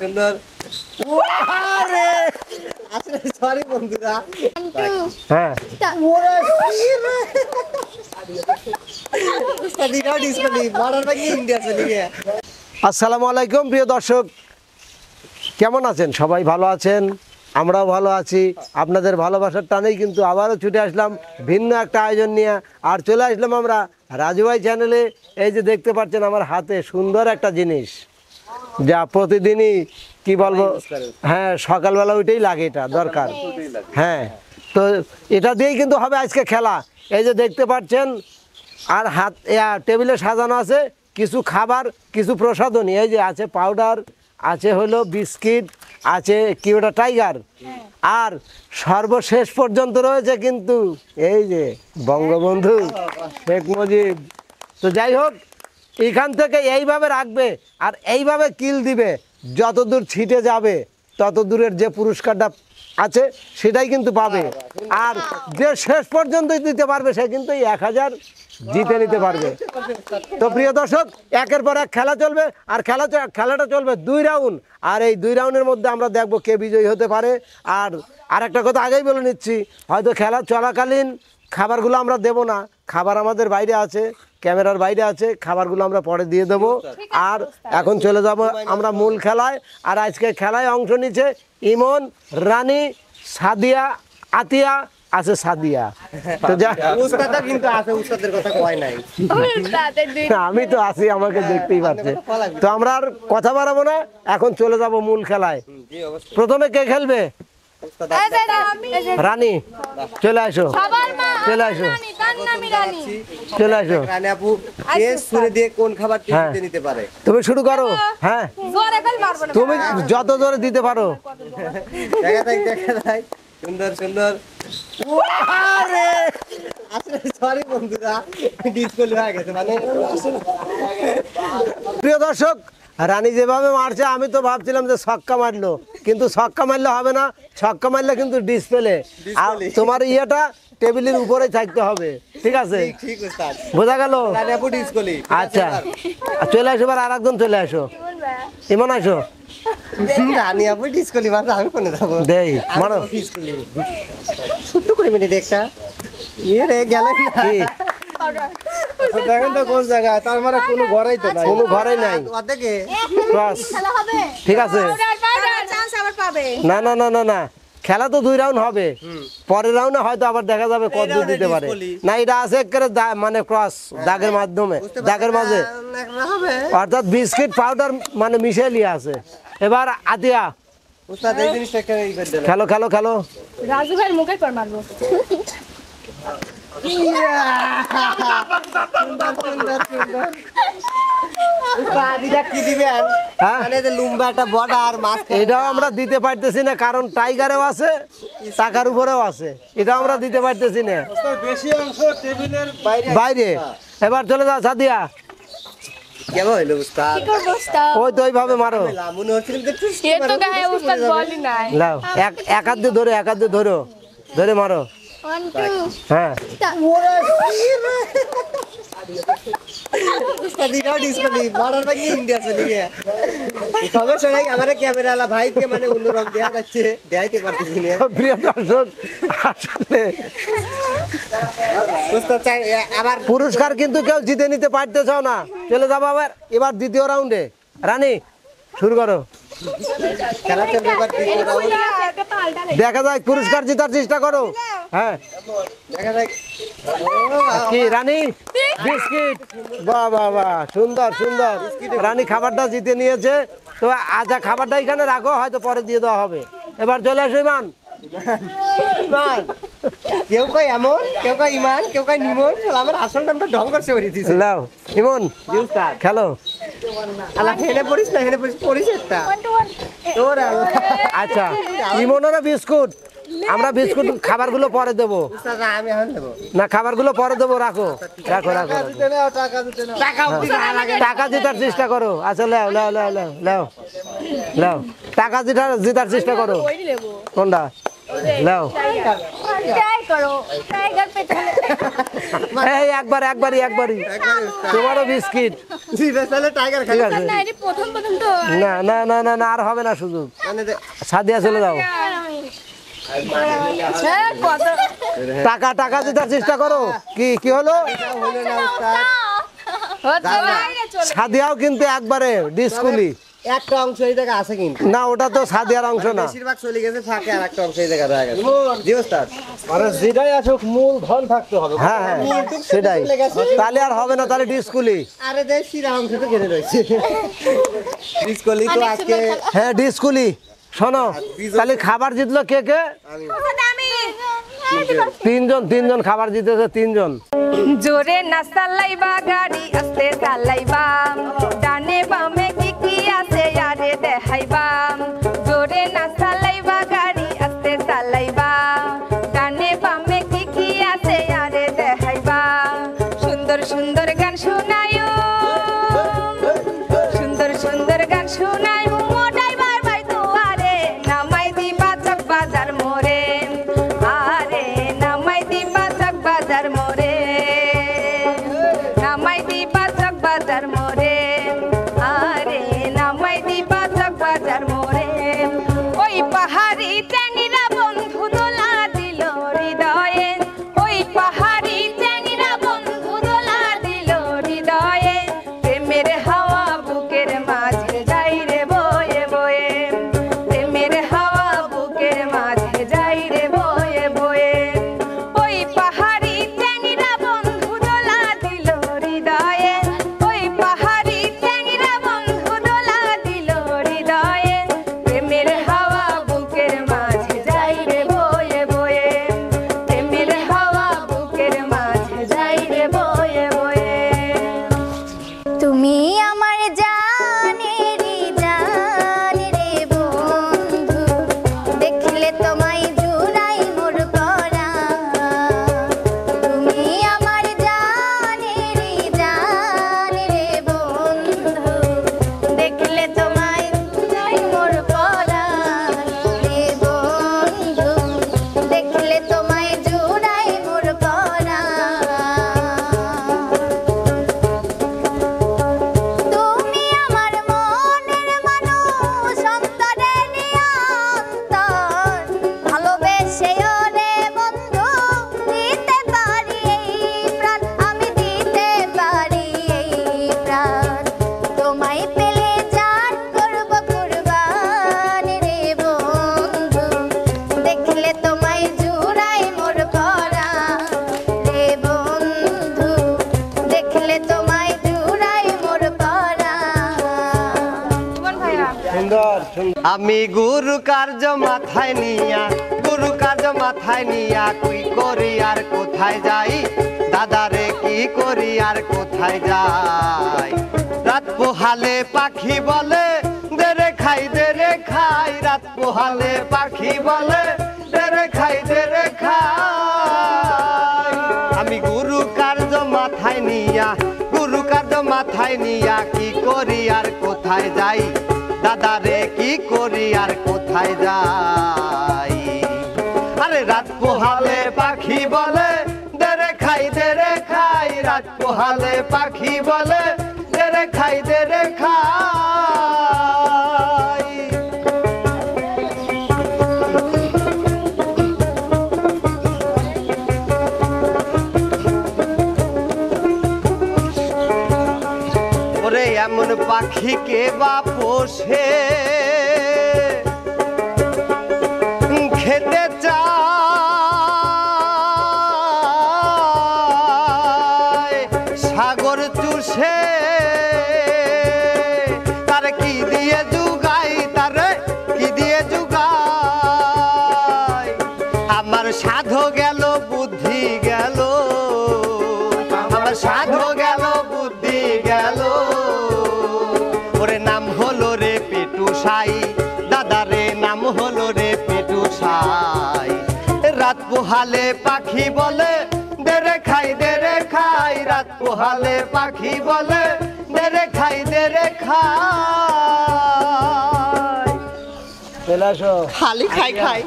সুন্দর আরে আসলে সরি বন্ধুরা হ্যাঁ আসসালামু আলাইকুম প্রিয় দর্শক, কেমন আছেন? সবাই ভালো আছেন? আমরাও ভালো আছি। আপনাদের ভালোবাসার টানেই কিন্তু আবারও ছুটে আসলাম ভিন্ন একটা আয়োজন নিয়ে। আর চলে আসলাম আমরা রাজু ভাই চ্যানেলে। এই যে দেখতে পাচ্ছেন আমার হাতে সুন্দর একটা জিনিস, যা প্রতিদিনই কি বলবো, হ্যাঁ সকালবেলা উঠেই লাগে, এটা দরকার। হ্যাঁ, তো এটা দিয়েই কিন্তু হবে আজকে খেলা। এই যে দেখতে পাচ্ছেন, আর হাত টেবিলে সাজানো আছে কিছু খাবার, কিছু প্রসাধনী। এই যে আছে পাউডার, আছে হলো বিস্কিট, আছে কি ওটা টাইগার, আর সর্বশেষ পর্যন্ত রয়েছে কিন্তু এই যে বঙ্গবন্ধু শেখ মুজিব। তো যাই হোক, এখান থেকে এইভাবে রাখবে আর এইভাবে কিল দিবে, যত দূর ছিটে যাবে তত দূরের যে পুরস্কারটা আছে সেটাই কিন্তু পাবে। আর যে শেষ পর্যন্ত দিতে পারবে সে কিন্তু 1000 জিতে নিতে পারবে। তো প্রিয় দর্শক, একের পর এক খেলা চলবে, আর খেলাটা চলবে 2 রাউন্ড। আর এই 2 রাউন্ডের মধ্যে আমরা দেখব কে বিজয়ী হতে পারে। আর একটা কথা আগেই বলে নিচ্ছি, হয়তো খেলা চলাকালীন খাবারগুলো আমরা দেব না, খাবার আমাদের বাইরে আছে, ক্যামেরার বাইরে আছে, খাবারগুলো আমরা পরে দিয়ে দেবো। আর এখন চলে যাব আমরা মূল খেলায়। আর আজকে খেলায় অংশ নিচ্ছে ইমন, রানী, সাদিয়া, আতিয়া, আছে সাদিয়া। তো কিন্তু আছে, উস্তাদের কথা কয় নাই। আমি তো আছি, আমাকে দেখতেই পাচ্ছে। তো আমরা আর কথা বাড়াবো না, এখন চলে যাব মূল খেলায়। প্রথমে কে খেলবে? রানী, চলে আসো, চলে আসো, চলে আসো। রানী আপু কে শুরু দিয়ে কোন খাবার নিতে পারে? তুমি শুরু করো। হ্যাঁ, তুমি যত জোরে দিতে পারো। দেখা যায় সুন্দর সুন্দর আরে আসলে সরি বন্ধুরা, ডিসপ্লে হয়ে গেছে। মানে প্রিয় দর্শক, রানী যেভাবে মারছে আমি তো ভাবছিলাম যে ছক্কা মারলো, কিন্তু ছক্কা মারলে হবে না। ছক্কা মারলে কিন্তু ডিসপ্লে, আর তোমার ইয়েটা টেবিলের উপরেই থাকতে হবে। ঠিক আছে, বোঝা গেল? আচ্ছা, চলে আসো, এবার আর একজন চলে আসো। ইমন আসো। রানী আপু ডিসপ্লে মারছে, আমি কোনে যাবো? দেই মারো। ছোট্ট করে মিনিট একটা ইয়ে রে গেলেন না। দেখেন তো কোন জায়গায়, তার মানে কোনো ঘরেই তো নাই, কোনো ঘরেই নাই। ঠিক আছে, না না না না না, খেলা তো 2 রাউন্ড হবে। পরের রাউন্ডে হয়তো আবার দেখা যাবে কত দূর দিতে পারে। না, এটা আছে মানে ক্রস দাগের মাধ্যমে, দাগের মাঝে, অর্থাৎ বিস্কিট পাউডার মানে মিশিয়ে নিয়ে আছে। এবার আতিয়া, খেলো খেলো খেলো। রাজু ভাইয়ের মুখে পর মারবো। এটাও আমরা দিতে পারতেছি না, কারণ টাইগারেও আছে, টাকার উপরেও আছে, এটাও আমরা দিতে পারতেছি না, বাইরে। এবার চলে যাও সাদিয়া। ওই তো ওইভাবে মারো। এক হাত দিয়ে ধরে, এক হাত দিয়ে ধরো, ধরে মারো। হ্যাঁ, পুরস্কার কিন্তু কেউ জিতে নিতে পারতেছ না। চলে যাবো আবার এবার দ্বিতীয় রাউন্ডে। রানী, শুরু করো। দেখা যায় পুরস্কার জেতার চেষ্টা করো। হ্যাঁ, কি রানী? বিস্কিট, বাহ বাহ বাহ, সুন্দর সুন্দর। রানী খাবারটা জিতে নিয়েছে। তো আচ্ছা, খাবারটা এখানে রাখো, হয়তো পরে দিয়ে দেওয়া হবে। এবার চলে আসো ইমান। কেউ কয় এমন, কেউ কয় ইমান, কেউ কয় নিমন। আমার আসল নামটা ঢং করছে। লাও ইমন, খেলো। আচ্ছা, ইমনেরও বিস্কুট, আমরা বিস্কুট খাবারগুলো পরে দেবো না, খাবারগুলো পরে দেবো। রাখো রাখো রাখো, টাকা জেতার চেষ্টা করো। আচ্ছা, লাও লাও লাও লাও লাও লাও, টাকা জেতার চেষ্টা করো। কোনটা? লাও ট্রাই করো টাইগার পে চলে এই একবারই তোমারও বিস্কিট জিভে চলে টাইগার ঠিক খালি আছে না এটা প্রথম তো না না না না না আর হবে না সুযোগ মানে সাদিয়া চলে যাও হ্যাঁ কত টাকা দিতে চেষ্টা করো কি হলো হলো না উস্তাদ হচ্ছে বাইরে চলে সাদিয়াও কিন্তু একবারে ডিসকুলি একটা অংশ এই জায়গা আছে কিন্তু না ওটা তো সাদিয়ার অংশ না বেশিরভাগ চলে গেছে ফাঁকে আর একটা অংশ এই জায়গা রয়ে গেছে জি উস্তাদ মানে যেটাই আসুক মূল ধন থাকতে হবে। হ্যাঁ সেটাই তাহলে আর হবে না তাহলে ডিসকুলি আরে দেখ শিরা অংশ তো ঘিরে রয়েছে ডিসকলি তো আজকে হ্যাঁ ডিসকুলি শোনো তাহলে খাবার জিতলো কে আমি তিনজন খাবার জিতেছে তিনজন জোরে না চালাইবা গাড়ি আস্তে চালাইবা ডানে বামে কি আছে আরে দেখাইবা জোরে না চালাইবা গাড়ি আস্তে চালাইবা ডানে বামে কি আছে আরে দেখাইবা সুন্দর সুন্দর গান শোনায়ো সুন্দর গান শোনায়ো মোটাই বাই বাই দুয়ারে নামাই দিবা চক বাজার মোরে আরে নামাই দিবা চক বাজার মোরে নামাই দিবা চক বাজার মোরে আরে নামাই দিবা চক বাজার মোরে ওই পাহাড়ি ট্যাংরা বন্ধু দোলা দিল হৃদয়ে ওই পাহাড়ি ট্যাংরা বন্ধু দোলা দিল হৃদয়ে প্রেমের হাওয়া বুকের মাঝে যাই রে বয়ে বয়ে প্রেমের হাওয়া বুকের মাঝে যাই রে বয়ে বয়ে ওই পাহাড়ি ট্যাংরা বন্ধু দোলা দিল হৃদয়ে ওই পাহাড়ি ট্যাংরা বন্ধু দোলা দিল হৃদয়ে প্রেমের হাওয়া বুকের মাঝে যাই রে বয়ে বয়ে প্রেমের হাওয়া বুকের মাঝে যাই রে বয়ে বয়ে তুমি আমার জানেরি জান রে বন্ধু দেখলে তোমায় জুড়াই মোর পরা তুমি আমার জানেরি জান রে বন্ধু দেখলে তোমায় জুড়াই মোর পরা রে বন্ধু দেখলে তোমায় জুড়াই মোর পরা তুমি আমার মনের মানুষ অন্তরে নিয়ন্তর ভালোবেসে ওরে বন্ধু দিতে পারি এই প্রাণ আমি দিতে পারি এই প্রাণ তোমায় পেলে জান করব কুরবান রে বন্ধু দেখলে তোমায় জুড়াই মোর পরা রে বন্ধু দেখলে তোমায় জুড়াই মোর পরা সুন্দর আমি গুরু কার্য মাথায় নিয়া কি করি আর কোথায় যাই দাদারে কি করি আর কোথায় যাই রাত পোহালে পাখি বলে দেরে খাই রাত পোহালে পাখি বলে দেরে খাই আমি গুরু কার্য মাথায় নিয়া কি করি আর কোথায় যাই দাদারে কি করি আর কোথায় যাই আরে রাত পোহালে পাখি বলে দেরে খাই রাত পোহালে পাখি বলে দেরে খাই ওরে এমন পাখিকে বা পোষে খেতে চায় সাগর চুষে তার কি দিয়ে জুগাই আমার সাধো গেল বুদ্ধি গেল আমার সাধো গেল বুদ্ধি গেল ওরে নাম হলো রে পেটু সাই দাদারে নাম হলো রে পেটু সাই রাত পোহালে পাখি বলে দেরে খাই রাত পোহালে পাখি বলে দেরে খাই চলে আসো খালি খাই খাই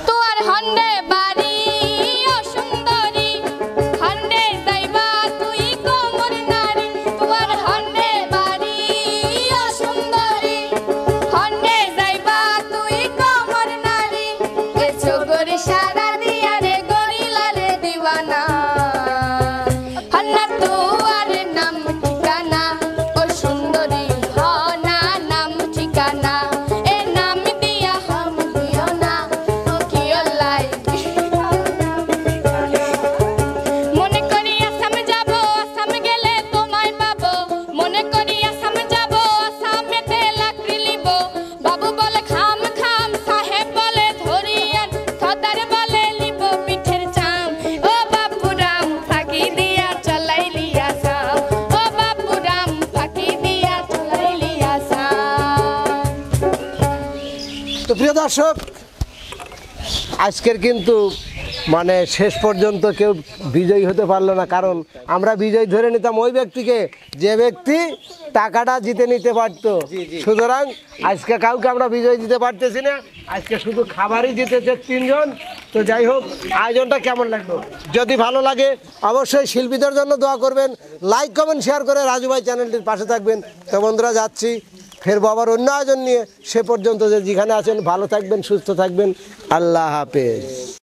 তোর হন্ডে বাড়ি ও সুন্দরী হন্ডে যাইবা তুই কোমর নারী তোর হন্ডে বাড়ি ও সুন্দরী হন্ডে যাইবা তুই কোমর নারী এসো গরি সারা দিয়া রে গরিলা রে দিওয়ানা হন্না তোর নাম ঠিকানা ও সুন্দরী হনা নাম ঠিকানা এ নাম দিয়া হাম দিও না ও কি লাই মনে করি আসাম যাব আসাম গেলে তোমায় পাবো মনে করি আসাম যাব আসামেতে লাকড়ি লিব বাবু বলে খাম খাম সাহেব বলে ধরিয়ান সদার বলে লিব পিঠের চাম ও বাপুরাম ফাঁকি দিয়া চলাইলি আসাম ও বাপুরাম ফাঁকি দিয়া চলাইলি আসাম তো প্রিয় দর্শক, আজকের কিন্তু মানে শেষ পর্যন্ত কেউ বিজয়ী হতে পারলো না, কারণ আমরা বিজয়ী ধরে নিতাম ওই ব্যক্তিকে যে ব্যক্তি টাকাটা জিতে নিতে পারতো। সুতরাং আজকে কাউকে আমরা বিজয়ী দিতে পারতেছি না, আজকে শুধু খাবারই জিতেছে 3 জন। তো যাই হোক, আয়োজনটা কেমন লাগলো? যদি ভালো লাগে অবশ্যই শিল্পীদের জন্য দোয়া করবেন, লাইক কমেন্ট শেয়ার করে রাজু ভাই চ্যানেলটির পাশে থাকবেন। তো বন্ধুরা, যাচ্ছি ফেরবো আবার অন্য আয়োজন নিয়ে। সে পর্যন্ত যে যেখানে আছেন ভালো থাকবেন, সুস্থ থাকবেন। আল্লাহ হাফেজ।